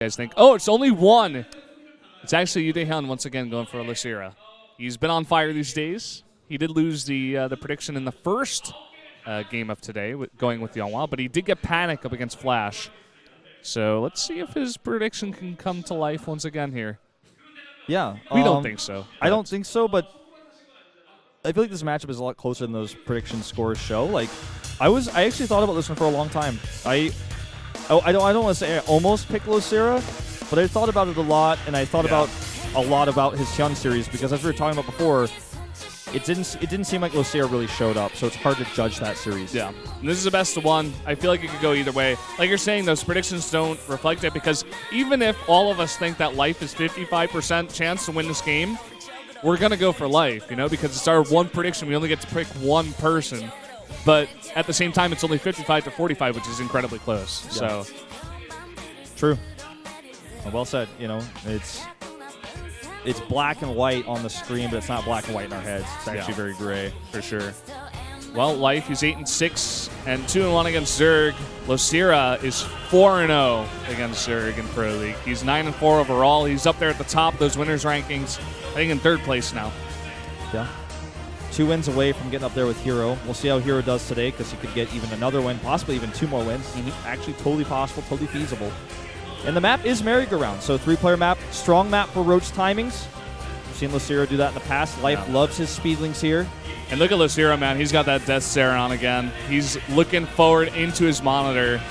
guys think? Oh, it's only one. It's actually Yudehan once again going for Losira. He's been on fire these days. He did lose the prediction in the first game of today, going with Yanhua, but he did get Panic up against Flash. So let's see if his prediction can come to life once again here. Yeah. We don't think so. I don't think so, but I feel like this matchup is a lot closer than those prediction scores show. Like, I actually thought about this one for a long time. I don't want to say I almost picked Losira, but I thought about it a lot, and I thought about a lot about his Hyun series, because as we were talking about before, it didn't seem like Losira really showed up, so it's hard to judge that series. Yeah, and this is the best of one. I feel like it could go either way. Like you're saying, those predictions don't reflect it, because even if all of us think that Life is 55% chance to win this game, we're going to go for Life, you know, because it's our one prediction. We only get to pick one person. But at the same time, it's only 55 to 45, which is incredibly close. Yeah. So, true. Well said. You know, it's black and white on the screen, but it's not black and white in our heads. It's actually very gray. For sure. Well, Life, he's 8-6 and 2-1 against Zerg. Losira is 4-0 against Zerg in Pro League. He's 9-4 overall. He's up there at the top of those winners rankings. I think in third place now. Yeah. 2 wins away from getting up there with Hero. We'll see how Hero does today, because he could get even another win, possibly even 2 more wins. Actually totally possible, totally feasible. And the map is merry-go-round, so 3-player map, strong map for Roach timings. We've seen Losira do that in the past. Life loves his speedlings here. And look at Losira, man. He's got that Death Stare on again. He's looking forward into his monitor.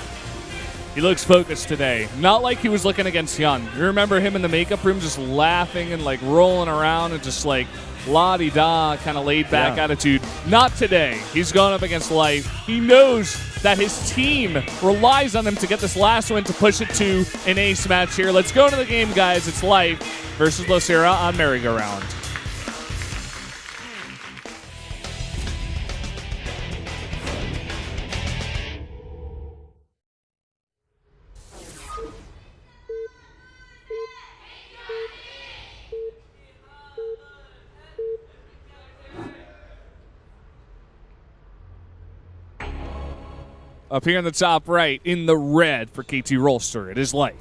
He looks focused today. Not like he was looking against Hyun. You remember him in the makeup room just laughing and like rolling around and just like la-di-da kind of laid-back attitude. Not today. He's going up against Life. He knows that his team relies on him to get this last win to push it to an ace match here. Let's go into the game, guys. It's Life versus Losira on merry-go-round. Up here in the top right, in the red for KT Rolster, it is Life.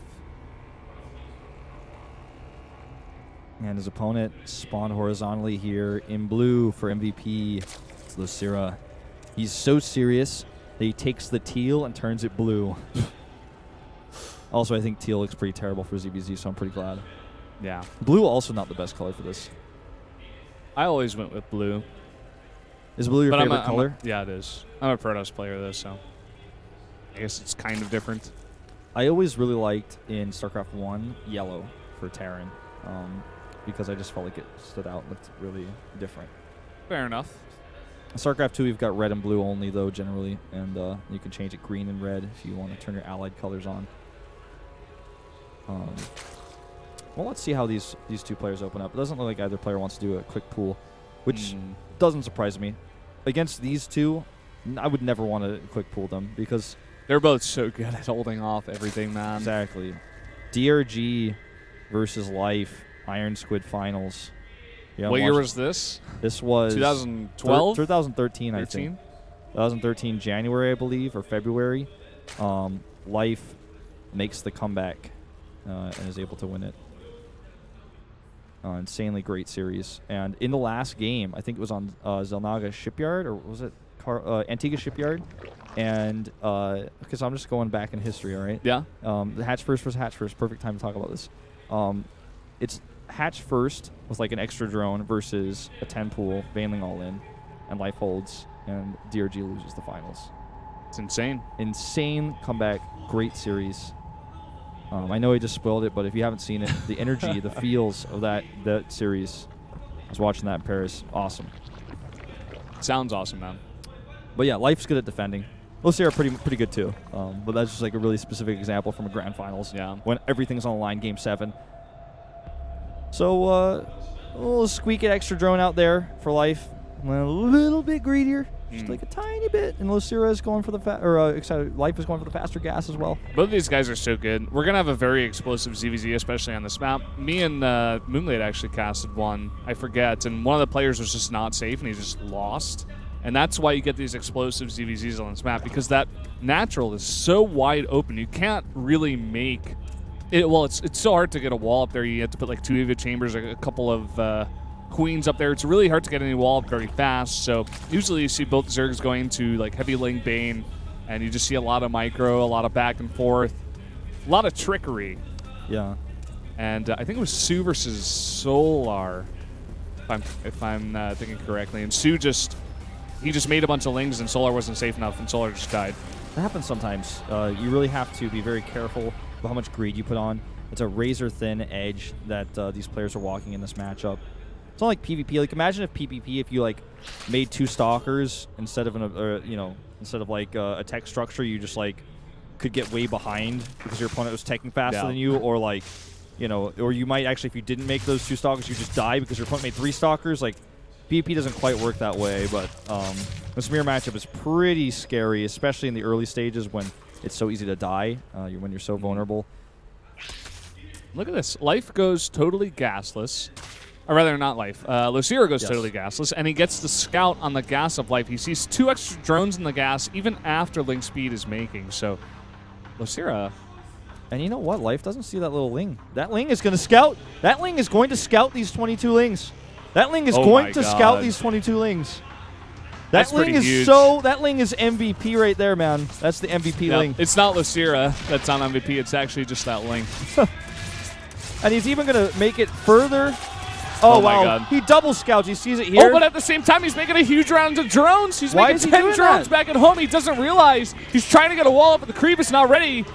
And his opponent spawned horizontally here in blue for MVP. It's Losira. He's so serious that he takes the teal and turns it blue. Also, I think teal looks pretty terrible for ZBZ, so I'm pretty glad. Yeah. Blue also not the best color for this. I always went with blue. Is blue your favorite color? Yeah, it is. I'm a Protoss player, though, so I guess it's kind of different. I always really liked in StarCraft 1 yellow for Terran, because I just felt like it stood out, looked really different. Fair enough. In StarCraft 2, we've got red and blue only, though, generally, and you can change it green and red if you want to turn your allied colors on. Well, let's see how these 2 players open up. It doesn't look like either player wants to do a quick pool, which doesn't surprise me. Against these 2, I would never want to quick pool them, because they're both so good at holding off everything, man. Exactly. DRG versus Life, Iron Squid Finals. Yeah, what year was this? This was 2012? 2013, I think. 2013 January, I believe, or February. Life makes the comeback and is able to win it. Insanely great series. And in the last game, I think it was on Zelnaga Shipyard, or was it Antigua Shipyard? And because I'm just going back in history, all right? Yeah. The Hatch First versus Hatch First. Perfect time to talk about this. It's Hatch First with like an extra drone versus a 10 pool, Vainling all in, and Life holds, and DRG loses the finals. It's insane. Insane comeback. Great series. I know I just spoiled it, but if you haven't seen it, the energy, the feels of that series, I was watching that in Paris. Awesome. Sounds awesome, man. But yeah, Life's good at defending. Losira pretty good too. But that's just like a really specific example from a grand finals. Yeah. When everything's on the line, game 7. So we'll squeak an extra drone out there for Life. Went a little bit greedier, just like a tiny bit. And Losira is going for the Life is going for the faster gas as well. Both of these guys are so good. We're gonna have a very explosive ZVZ, especially on this map. Me and Moonlight actually casted one. I forget, and one of the players was just not safe, and he just lost. And that's why you get these explosive ZVZs on this map, because that natural is so wide open. You can't really make It's so hard to get a wall up there. You have to put like 2 Eva chambers, a couple of queens up there. It's really hard to get any wall up very fast. So usually you see both Zergs going to like heavy link Bane, and you just see a lot of micro, a lot of back and forth, a lot of trickery. Yeah. And I think it was Sue versus Solar, if I'm thinking correctly. And Sue he just made a bunch of lings, and Solar wasn't safe enough, and Solar just died. That happens sometimes. You really have to be very careful about how much greed you put on. It's a razor-thin edge that these players are walking in this matchup. It's not like PvP. Like, imagine if PvP, if you like made 2 stalkers instead of a tech structure, you just like could get way behind because your opponent was teching faster than you, or like, or you might actually, if you didn't make those 2 stalkers, you just die because your opponent made 3 stalkers. Like, PvP doesn't quite work that way, but this mirror matchup is pretty scary, especially in the early stages when it's so easy to die, when you're so vulnerable. Look at this. Life goes totally gasless. Or rather, not Life. Losira goes totally gasless, and he gets the scout on the gas of Life. He sees 2 extra drones in the gas, even after Link Speed is making. So, Losira... And you know what? Life doesn't see that little Ling. That Ling is going to scout. That Ling is going to scout these 22 Lings. That Ling is going to scout these 22 Lings. That's Ling is huge. that Ling is MVP right there, man. That's the MVP Ling. It's not Losira that's on MVP. It's actually just that Ling. And he's even going to make it further. Oh wow. my God. He double scouts. He sees it here. Oh, but at the same time, he's making a huge round of drones. He's making 10 drones back at home. He doesn't realize he's trying to get a wall up, but the creep is not ready.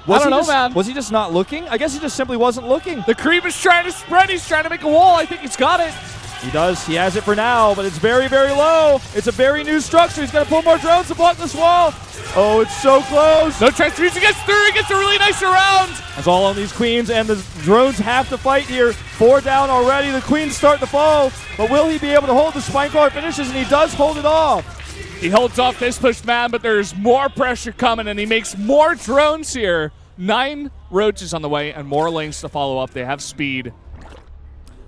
I don't know, man. Was he just not looking? I guess he just simply wasn't looking. The creep is trying to spread. He's trying to make a wall. I think he's got it. He does. He has it for now, but it's very, very low. It's a very new structure. He's got to pull more drones to block this wall. Oh, it's so close. No transfusion. Gets through. He gets a really nice round. That's all on these queens, and the drones have to fight here. 4 down already. The queens start to fall, but will he be able to hold the Spinecrawler finishes? And he does hold it off. He holds off this push, man, but there's more pressure coming, and he makes more drones here. 9 roaches on the way, and more lanes to follow up. They have speed.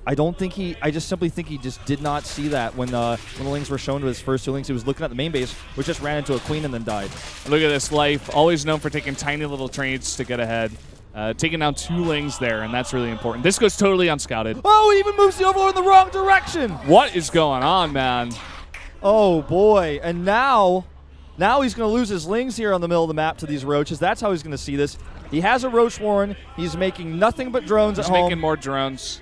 I just simply think he just did not see that when the Lings were shown to his first 2 Lings. He was looking at the main base, which just ran into a queen and then died. Look at this Life, always known for taking tiny little trades to get ahead. Taking down 2 Lings there, and that's really important. This goes totally unscouted. Oh, he even moves the Overlord in the wrong direction. What is going on, man? Oh, boy. And now he's going to lose his Lings here on the middle of the map to these roaches. That's how he's going to see this. He has a Roach Warren. He's making nothing but drones at home. He's making more drones.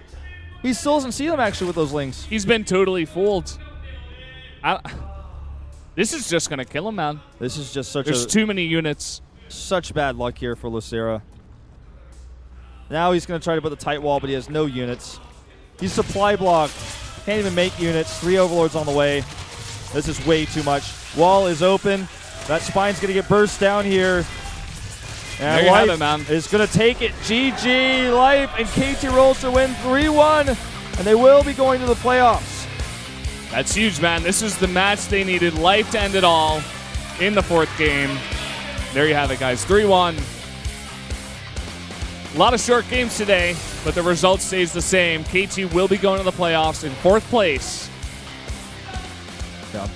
He still doesn't see them, actually, with those Lings. He's been totally fooled. This is just going to kill him, man. This is just There's too many units. Such bad luck here for Losira. Now he's going to try to put the tight wall, but he has no units. He's supply blocked. Can't even make units. 3 Overlords on the way. This is way too much. Wall is open. That Spine's going to get burst down here. And there you have it, man. Is going to take it. GG, Life and KT rolls to win 3-1, and they will be going to the playoffs. That's huge, man. This is the match they needed. Life to end it all in the 4th game. There you have it, guys. 3-1. A lot of short games today, but the result stays the same. KT will be going to the playoffs in 4th place. Yeah.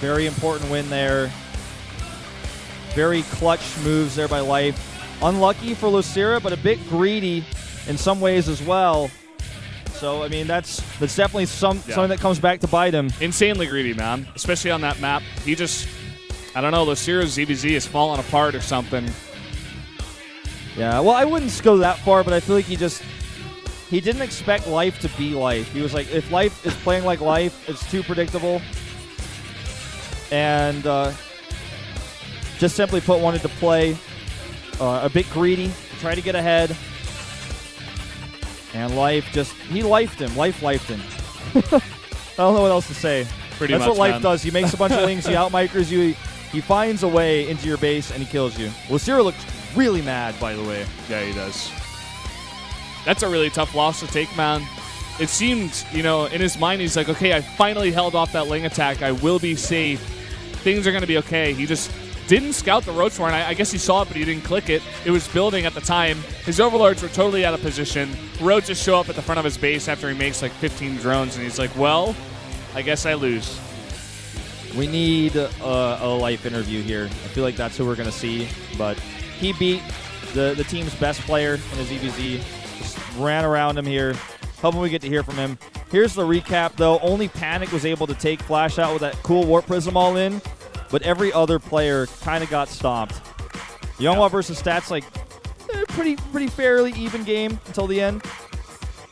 Very important win there. Very clutch moves there by Life. Unlucky for Losira, but a bit greedy in some ways as well. So, I mean, that's definitely something that comes back to bite him. Insanely greedy, man. Especially on that map. He just, I don't know, Losira's ZBZ is falling apart or something. Yeah, well, I wouldn't go that far, but I feel like he didn't expect Life to be Life. He was like, if Life is playing like Life, it's too predictable. And just simply put, wanted to play a bit greedy, to try to get ahead. And Life he lifed him. Life lifed him. I don't know what else to say. That's what Life does. He makes a bunch of Lings, he outmicros you, he finds a way into your base, and he kills you. Losira looks really mad, by the way. Yeah, he does. That's a really tough loss to take, man. It seemed, in his mind, he's like, okay, I finally held off that Ling attack. I will be safe. Things are going to be okay. He just didn't scout the Roach Warren. I guess he saw it, but he didn't click it. It was building at the time. His Overlords were totally out of position. Roaches show up at the front of his base after he makes like 15 drones, and he's like, well, I guess I lose. We need a Life interview here. I feel like that's who we're going to see, but he beat the team's best player in the ZVZ. Just ran around him here. Hoping we get to hear from him. Here's the recap, though. Only Panic was able to take Flash out with that cool Warp Prism all in, but every other player kind of got stomped. Youngwa versus Stats, like, pretty fairly even game until the end.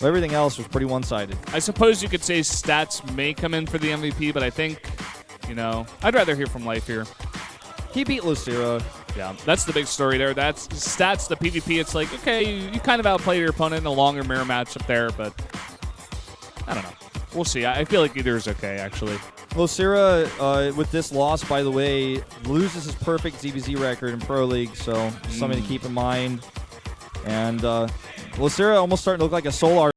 But everything else was pretty one-sided. I suppose you could say Stats may come in for the MVP, but I think, I'd rather hear from Life here. He beat Losira. Yeah, that's the big story there. That's Stats, the PvP. It's like, okay, you kind of outplayed your opponent in a longer mirror match up there, but I don't know. We'll see. I feel like either is okay, actually. Losira, with this loss, by the way, loses his perfect ZVZ record in Pro League, so something to keep in mind. And Losira almost starting to look like a Solar